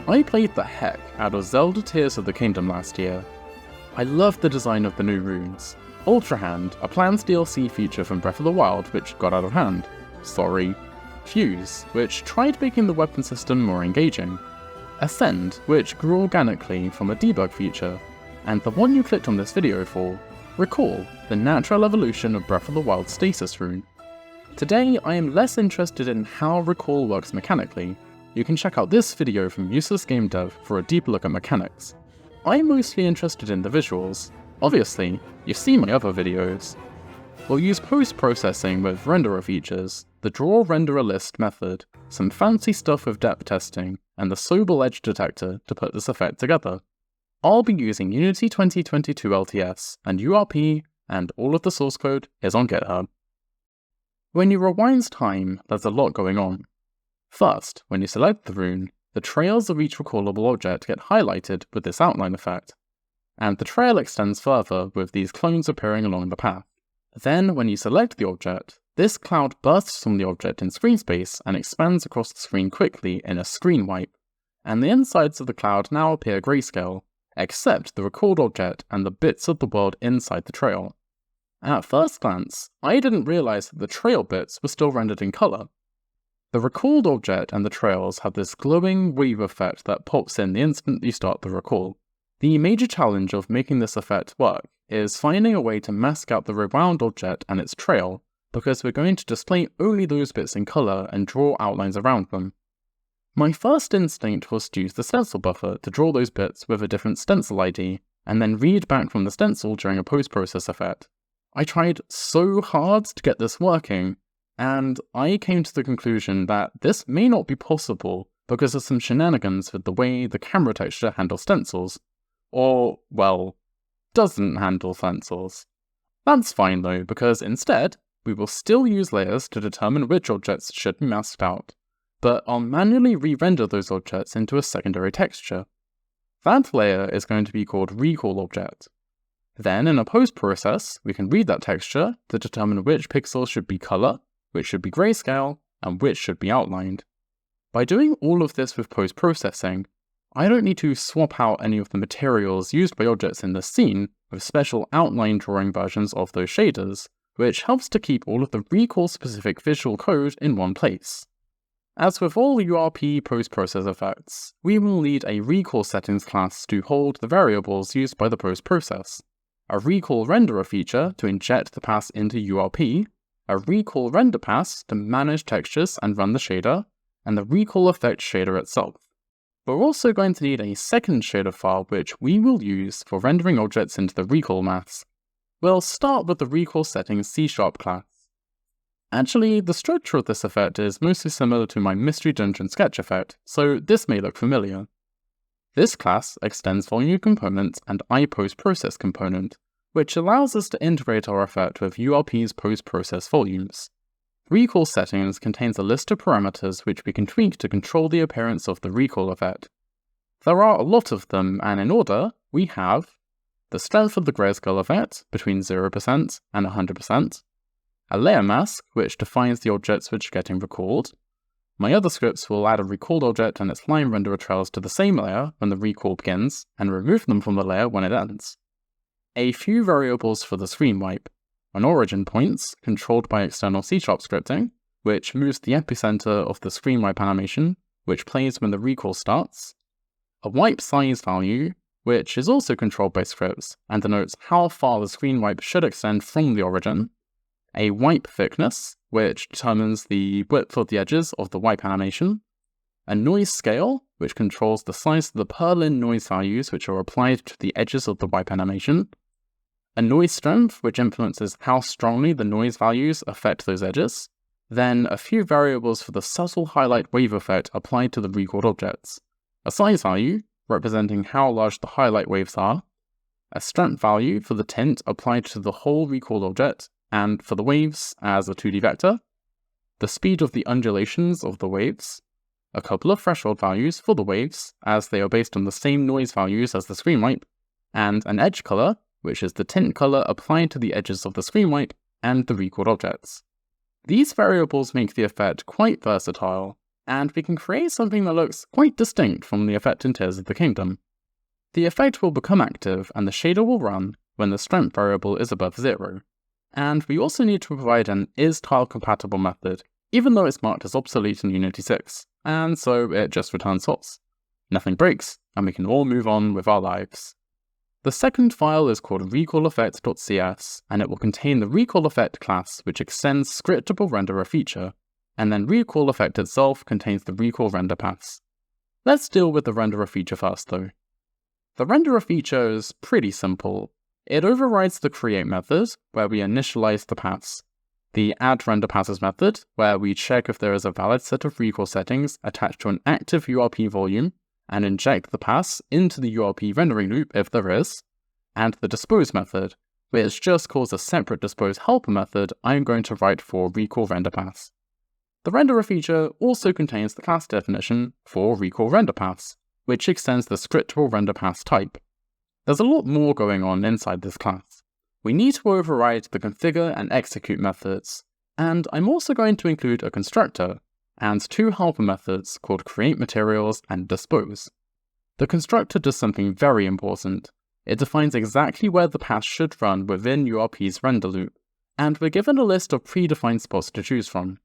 I played the heck out of Zelda Tears of the Kingdom last year. I loved the design of the new runes. Ultra Hand, a planned DLC feature from Breath of the Wild which got out of hand. Sorry. Fuse, which tried making the weapon system more engaging. Ascend, which grew organically from a debug feature. And the one you clicked on this video for, Recall, the natural evolution of Breath of the Wild's Stasis rune. Today I am less interested in how Recall works mechanically. You can check out this video from Useless Game Dev for a deeper look at mechanics. I'm mostly interested in the visuals. Obviously, you've seen my other videos. We'll use post-processing with renderer features, the draw renderer list method, some fancy stuff with depth testing, and the Sobel edge detector to put this effect together. I'll be using Unity 2022 LTS and URP, and all of the source code is on GitHub. When you rewind time, there's a lot going on. First, when you select the rune, the trails of each recallable object get highlighted with this outline effect, and the trail extends further with these clones appearing along the path. Then, when you select the object, this cloud bursts from the object in screen space and expands across the screen quickly in a screen wipe, and the insides of the cloud now appear grayscale, except the recalled object and the bits of the world inside the trail. At first glance, I didn't realize that the trail bits were still rendered in color. The recalled object and the trails have this glowing wave effect that pops in the instant you start the recall. The major challenge of making this effect work is finding a way to mask out the rewound object and its trail, because we're going to display only those bits in color and draw outlines around them. My first instinct was to use the stencil buffer to draw those bits with a different stencil ID, and then read back from the stencil during a post-process effect. I tried so hard to get this working, and I came to the conclusion that this may not be possible because of some shenanigans with the way the camera texture handles stencils. Or, well, doesn't handle stencils. That's fine though, because instead, we will still use layers to determine which objects should be masked out, but I'll manually re-render those objects into a secondary texture. That layer is going to be called Recall Object. Then, in a post-process, we can read that texture to determine which pixels should be color, which should be grayscale, and which should be outlined. By doing all of this with post-processing, I don't need to swap out any of the materials used by objects in the scene with special outline drawing versions of those shaders, which helps to keep all of the recall-specific visual code in one place. As with all URP post-process effects, we will need a recall settings class to hold the variables used by the post-process, a recall renderer feature to inject the paths into URP, a recall render pass to manage textures and run the shader, and the recall effect shader itself. We're also going to need a second shader file which we will use for rendering objects into the recall maths. We'll start with the recall settings C# class. Actually, the structure of this effect is mostly similar to my Mystery Dungeon sketch effect, so this may look familiar. This class extends volume component and iPostProcess component, which allows us to integrate our effect with URP's post-process volumes. Recall settings contains a list of parameters which we can tweak to control the appearance of the recall effect. There are a lot of them, and in order, we have the strength of the grayscale effect between 0% and 100%, a layer mask which defines the objects which are getting recalled. My other scripts will add a recalled object and its line renderer trails to the same layer when the recall begins, and remove them from the layer when it ends. A few variables for the screen wipe, an origin points controlled by external C# scripting, which moves the epicenter of the screen wipe animation, which plays when the recall starts, a wipe size value, which is also controlled by scripts and denotes how far the screen wipe should extend from the origin, a wipe thickness, which determines the width of the edges of the wipe animation, a noise scale, which controls the size of the per-lin noise values which are applied to the edges of the wipe animation, a noise strength, which influences how strongly the noise values affect those edges, then a few variables for the subtle highlight wave effect applied to the recalled objects, a size value, representing how large the highlight waves are, a strength value for the tint applied to the whole recalled object, and for the waves as a 2D vector, the speed of the undulations of the waves, a couple of threshold values for the waves, as they are based on the same noise values as the screen wipe, and an edge color, which is the tint color applied to the edges of the screen wipe and the recalled objects. These variables make the effect quite versatile, and we can create something that looks quite distinct from the effect in Tears of the Kingdom. The effect will become active and the shader will run when the strength variable is above 0. And we also need to provide an isTile-compatible method, even though it's marked as obsolete in Unity 6, and so it just returns false. Nothing breaks, and we can all move on with our lives. The second file is called recallEffect.cs, and it will contain the recallEffect class, which extends scriptable renderer feature, and then recallEffect itself contains the recallRender paths. Let's deal with the renderer feature first though. The renderer feature is pretty simple. It overrides the create method, where we initialize the paths, the addRenderPasses method, where we check if there is a valid set of recall settings attached to an active URP volume, and inject the paths into the URP rendering loop if there is, and the dispose method, which just calls a separate dispose helper method I'm going to write for recallRenderPaths. The renderer feature also contains the class definition for recallRenderPaths, which extends the scriptable renderPaths type. There's a lot more going on inside this class. We need to override the configure and execute methods, and I'm also going to include a constructor and 2 helper methods called createMaterials and dispose. The constructor does something very important. It defines exactly where the path should run within URP's render loop, and we're given a list of predefined spots to choose from.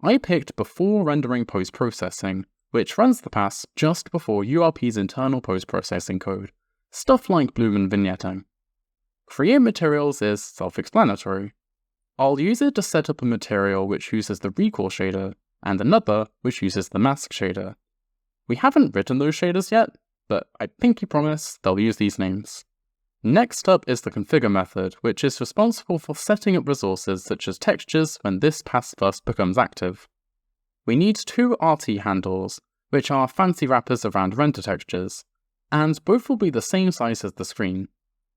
I picked before rendering post-processing, which runs the paths just before URP's internal post-processing code, stuff like bloom and vignetting. createMaterials is self-explanatory. I'll use it to set up a material which uses the recall shader, and another which uses the mask shader. We haven't written those shaders yet, but I pinky promise they'll use these names. Next up is the configure method, which is responsible for setting up resources such as textures when this path first becomes active. We need 2 RT handles, which are fancy wrappers around render textures, and both will be the same size as the screen.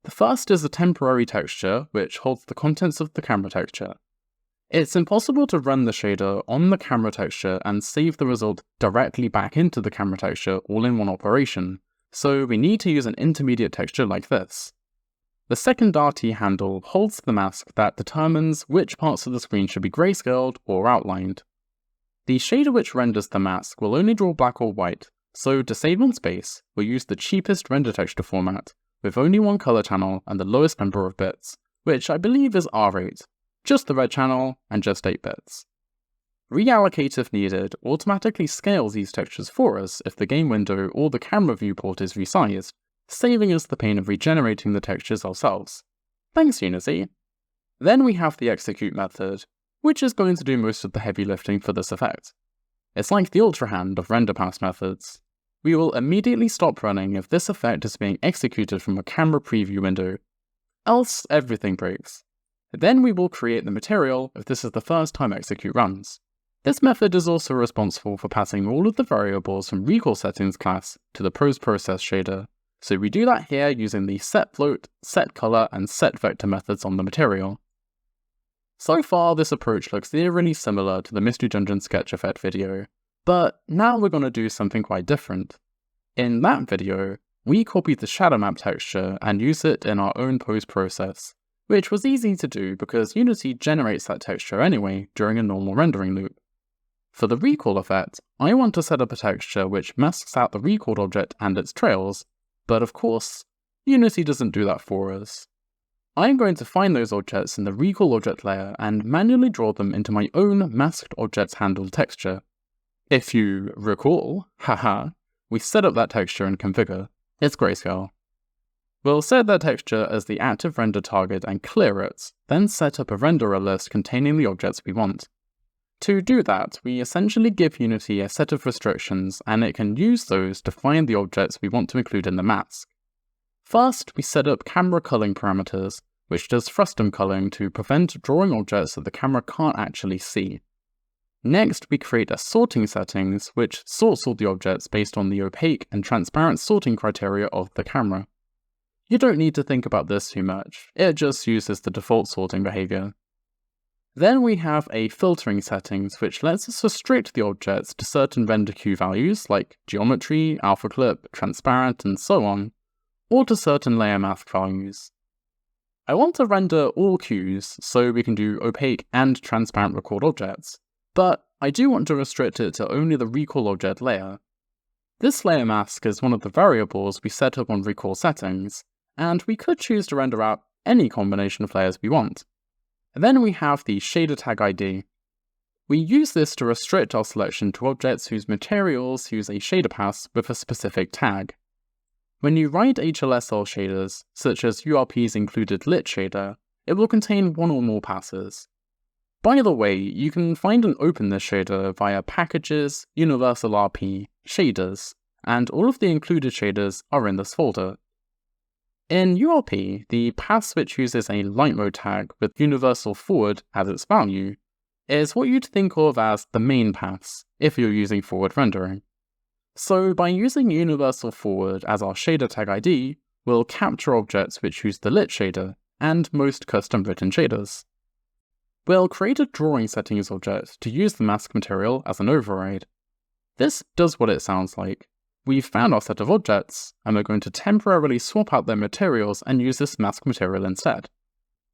The first is a temporary texture, which holds the contents of the camera texture. It's impossible to run the shader on the camera texture and save the result directly back into the camera texture all in one operation, so we need to use an intermediate texture like this. The second RT handle holds the mask that determines which parts of the screen should be grayscaled or outlined. The shader which renders the mask will only draw black or white, so to save on space, we'll use the cheapest render texture format, with only 1 color channel and the lowest number of bits, which I believe is R8. Just the red channel, and just 8 bits. Reallocate if needed automatically scales these textures for us if the game window or the camera viewport is resized, saving us the pain of regenerating the textures ourselves. Thanks, Unity. Then we have the execute method, which is going to do most of the heavy lifting for this effect. It's like the ultra hand of renderPass methods. We will immediately stop running if this effect is being executed from a camera preview window, else everything breaks. Then we will create the material if this is the first time execute runs. This method is also responsible for passing all of the variables from recall settings class to the post-process shader, so we do that here using the setFloat, setColor, and setVector methods on the material. So far this approach looks eerily similar to the Mystery Dungeon sketch effect video, but now we're going to do something quite different. In that video, we copied the shadow map texture and use it in our own post-process, which was easy to do because Unity generates that texture anyway during a normal rendering loop. For the recall effect, I want to set up a texture which masks out the recalled object and its trails, but of course, Unity doesn't do that for us. I'm going to find those objects in the recall object layer and manually draw them into my own masked objects handle texture. If you recall, haha, we set up that texture in configure. It's grayscale. We'll set that texture as the active render target and clear it, then set up a renderer list containing the objects we want. To do that, we essentially give Unity a set of restrictions, and it can use those to find the objects we want to include in the mask. First, we set up camera culling parameters, which does frustum culling to prevent drawing objects that the camera can't actually see. Next, we create a sorting settings, which sorts all the objects based on the opaque and transparent sorting criteria of the camera. You don't need to think about this too much, it just uses the default sorting behavior. Then we have a filtering settings which lets us restrict the objects to certain render queue values like geometry, alpha clip, transparent, and so on, or to certain layer mask values. I want to render all queues so we can do opaque and transparent record objects, but I do want to restrict it to only the recall object layer. This layer mask is one of the variables we set up on recall settings, and we could choose to render out any combination of layers we want. And then we have the shader tag ID. We use this to restrict our selection to objects whose materials use a shader pass with a specific tag. When you write HLSL shaders, such as URP's included lit shader, it will contain one or more passes. By the way, you can find and open this shader via Packages, Universal RP, Shaders, and all of the included shaders are in this folder. In URP, the pass which uses a light mode tag with Universal Forward as its value is what you'd think of as the main pass if you're using forward rendering. So by using Universal Forward as our shader tag ID, we'll capture objects which use the lit shader and most custom written shaders. We'll create a drawing settings object to use the mask material as an override. This does what it sounds like. We've found our set of objects, and we're going to temporarily swap out their materials and use this mask material instead.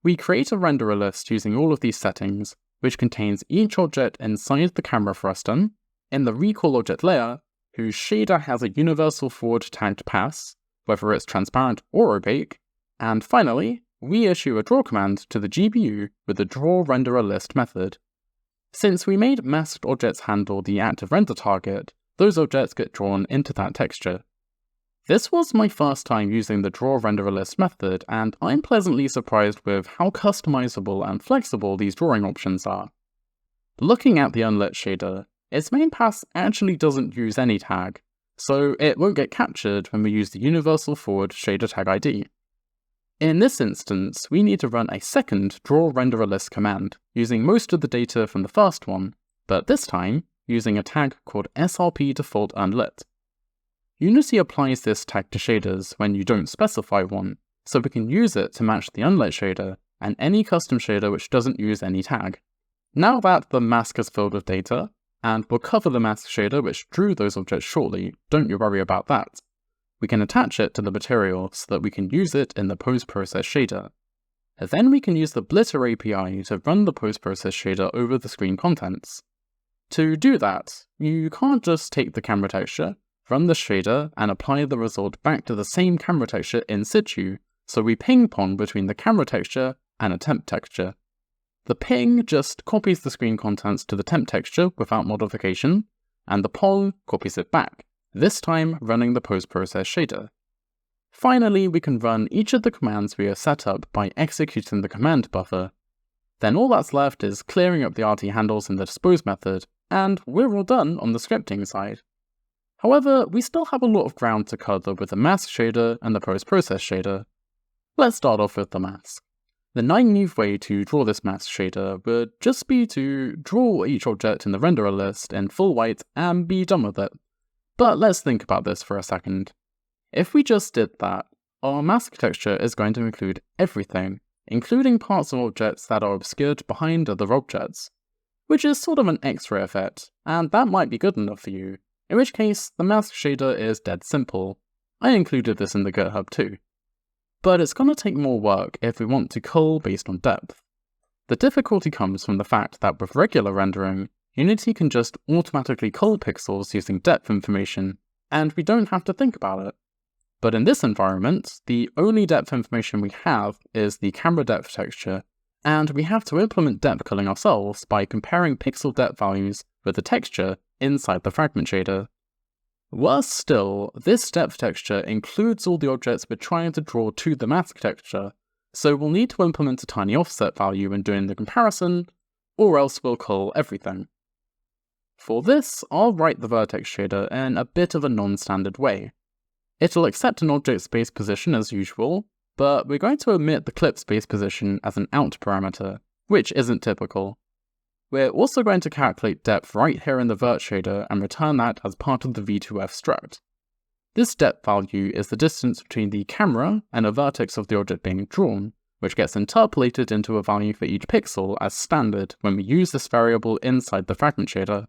We create a renderer list using all of these settings, which contains each object inside the camera frustum, in the recall object layer, whose shader has a universal forward tagged pass, whether it's transparent or opaque, and finally, we issue a draw command to the GPU with the draw renderer list method. Since we made masked objects handle the active render target, those objects get drawn into that texture. This was my first time using the draw renderer list method, and I'm pleasantly surprised with how customizable and flexible these drawing options are. Looking at the unlit shader, its main pass actually doesn't use any tag, so it won't get captured when we use the universal forward shader tag ID. In this instance, we need to run a second draw renderer list command, using most of the data from the first one, but this time, using a tag called srp default unlit. Unity applies this tag to shaders when you don't specify one, so we can use it to match the unlit shader and any custom shader which doesn't use any tag. Now that the mask is filled with data, and we'll cover the mask shader which drew those objects shortly, don't you worry about that. We can attach it to the material so that we can use it in the post-process shader. And then we can use the Blitter API to run the post-process shader over the screen contents. To do that, you can't just take the camera texture, run the shader, and apply the result back to the same camera texture in situ, so we ping-pong between the camera texture and a temp texture. The ping just copies the screen contents to the temp texture without modification, and the pong copies it back, this time running the post-process shader. Finally, we can run each of the commands we have set up by executing the command buffer. Then all that's left is clearing up the RT handles in the dispose method, and we're all done on the scripting side. However, we still have a lot of ground to cover with the mask shader and the post-process shader. Let's start off with the mask. The naive way to draw this mask shader would just be to draw each object in the renderer list in full white and be done with it. But let's think about this for a second. If we just did that, our mask texture is going to include everything, including parts of objects that are obscured behind other objects, which is sort of an X-ray effect, and that might be good enough for you, in which case the mask shader is dead simple. I included this in the GitHub too. But it's gonna take more work if we want to cull based on depth. The difficulty comes from the fact that with regular rendering, Unity can just automatically cull pixels using depth information, and we don't have to think about it. But in this environment, the only depth information we have is the camera depth texture, and we have to implement depth culling ourselves by comparing pixel depth values with the texture inside the fragment shader. Worse still, this depth texture includes all the objects we're trying to draw to the mask texture, so we'll need to implement a tiny offset value when doing the comparison, or else we'll cull everything. For this, I'll write the vertex shader in a bit of a non-standard way. It'll accept an object space position as usual, but we're going to omit the clip space position as an out parameter, which isn't typical. We're also going to calculate depth right here in the vert shader and return that as part of the v2f struct. This depth value is the distance between the camera and a vertex of the object being drawn, which gets interpolated into a value for each pixel as standard when we use this variable inside the fragment shader.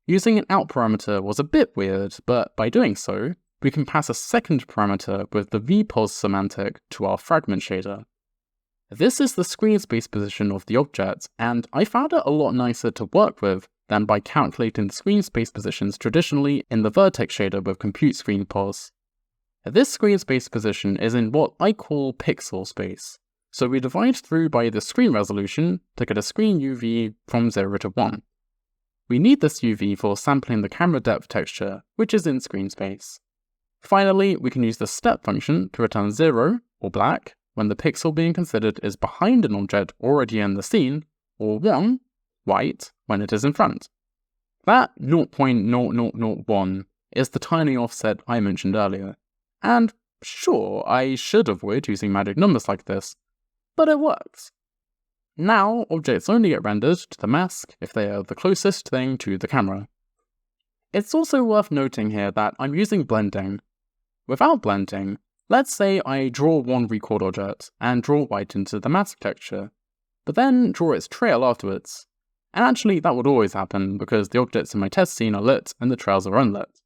Using an out parameter was a bit weird, but by doing so, we can pass a second parameter with the vpos semantic to our fragment shader. This is the screen space position of the object, and I found it a lot nicer to work with than by calculating the screen space positions traditionally in the vertex shader with compute screen pos. This screen space position is in what I call pixel space, so we divide through by the screen resolution to get a screen UV from 0 to 1. We need this UV for sampling the camera depth texture, which is in screen space. Finally, we can use the step function to return 0, or black, when the pixel being considered is behind an object already in the scene, or 1, white, when it is in front. That 0.0001 is the tiny offset I mentioned earlier. And sure, I should avoid using magic numbers like this, but it works. Now, objects only get rendered to the mask if they are the closest thing to the camera. It's also worth noting here that I'm using blending. Without blending, let's say I draw one record object and draw white into the mask texture, but then draw its trail afterwards. And actually that would always happen because the objects in my test scene are lit and the trails are unlit.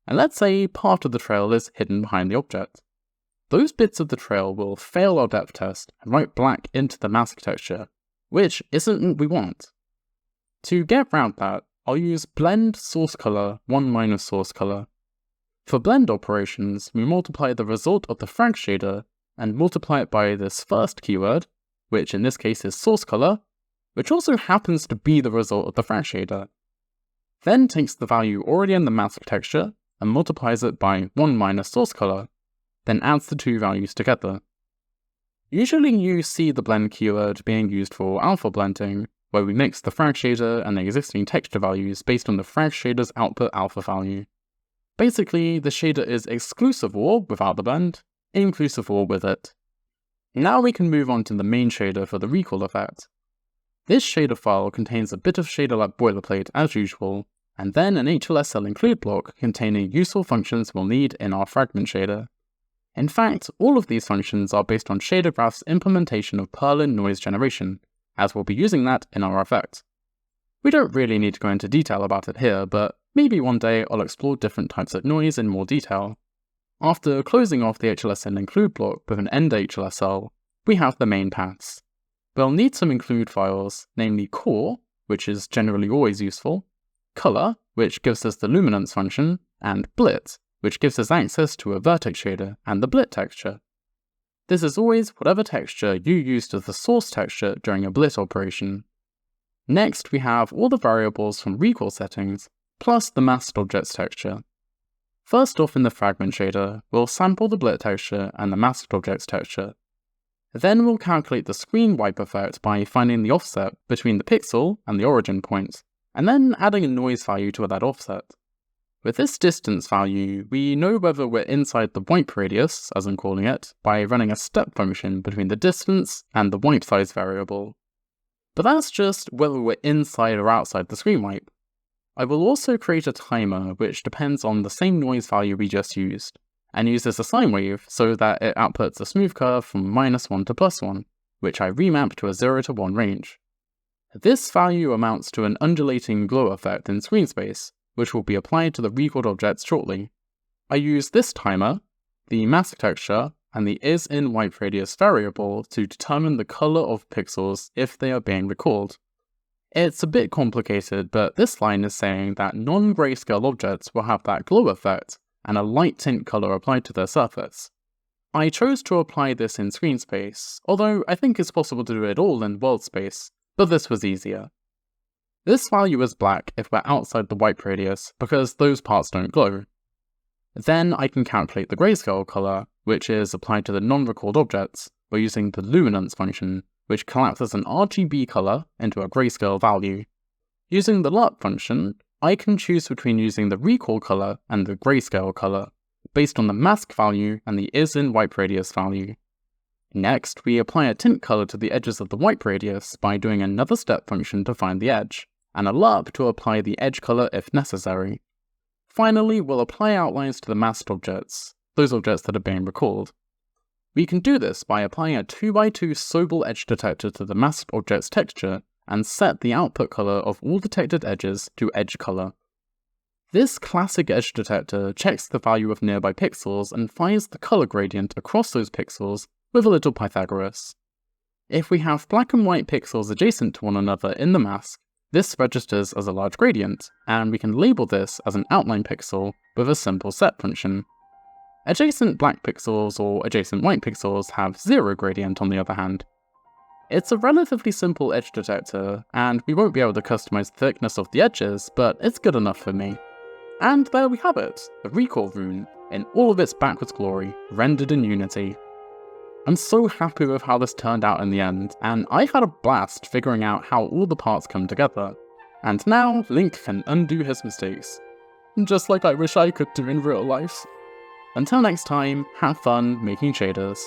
And let's say part of the trail is hidden behind the object. Those bits of the trail will fail our depth test and write black into the mask texture, which isn't what we want. To get around that, I'll use blend source color 1 minus source color. For blend operations, we multiply the result of the frag shader and multiply it by this first keyword, which in this case is source color, which also happens to be the result of the frag shader. Then takes the value already in the mask texture and multiplies it by 1 minus source color, then adds the two values together. Usually you see the blend keyword being used for alpha blending, where we mix the frag shader and the existing texture values based on the frag shader's output alpha value. Basically, the shader is exclusive OR without the blend, inclusive OR with it. Now we can move on to the main shader for the recall effect. This shader file contains a bit of shader-lab boilerplate as usual, and then an HLSL include block containing useful functions we'll need in our fragment shader. In fact, all of these functions are based on ShaderGraph's implementation of Perlin noise generation, as we'll be using that in our effect. We don't really need to go into detail about it here, but maybe one day I'll explore different types of noise in more detail. After closing off the HLSL include block with an end HLSL, we have the main paths. We'll need some include files, namely core, which is generally always useful, color, which gives us the luminance function, and blit, which gives us access to a vertex shader and the blit texture. This is always whatever texture you used as the source texture during a blit operation. Next, we have all the variables from recall settings, plus the masked object's texture. First off in the fragment shader, we'll sample the blit texture and the masked object's texture. Then we'll calculate the screen wipe effect by finding the offset between the pixel and the origin point, and then adding a noise value to that offset. With this distance value, we know whether we're inside the wipe radius, as I'm calling it, by running a step function between the distance and the wipe size variable. But that's just whether we're inside or outside the screen wipe. I will also create a timer which depends on the same noise value we just used, and uses a sine wave so that it outputs a smooth curve from -1 to +1, which I remap to a 0 to 1 range. This value amounts to an undulating glow effect in screen space, which will be applied to the recalled objects shortly. I use this timer, the mask texture, and the isInWipeRadius variable to determine the color of pixels if they are being recalled. It's a bit complicated, but this line is saying that non-grayscale objects will have that glow effect and a light tint color applied to their surface. I chose to apply this in screen space, although I think it's possible to do it all in world space, but this was easier. This value is black if we're outside the wipe radius, because those parts don't glow. Then I can calculate the grayscale color, which is applied to the non-recalled objects, by using the luminance function, which collapses an RGB color into a grayscale value. Using the LURP function, I can choose between using the recall color and the grayscale color, based on the mask value and the isInWipeRadius value. Next, we apply a tint color to the edges of the wipe radius by doing another step function to find the edge, and a LURP to apply the edge color if necessary. Finally, we'll apply outlines to the masked objects, those objects that are being recalled. We can do this by applying a 2x2 Sobel edge detector to the masked object's texture and set the output color of all detected edges to edge color. This classic edge detector checks the value of nearby pixels and finds the color gradient across those pixels with a little Pythagoras. If we have black and white pixels adjacent to one another in the mask, this registers as a large gradient, and we can label this as an outline pixel with a simple set function. Adjacent black pixels or adjacent white pixels have zero gradient on the other hand. It's a relatively simple edge detector, and we won't be able to customize the thickness of the edges, but it's good enough for me. And there we have it, the recall rune, in all of its backwards glory, rendered in Unity. I'm so happy with how this turned out in the end, and I had a blast figuring out how all the parts come together. And now, Link can undo his mistakes. Just like I wish I could do in real life. Until next time, have fun making shaders.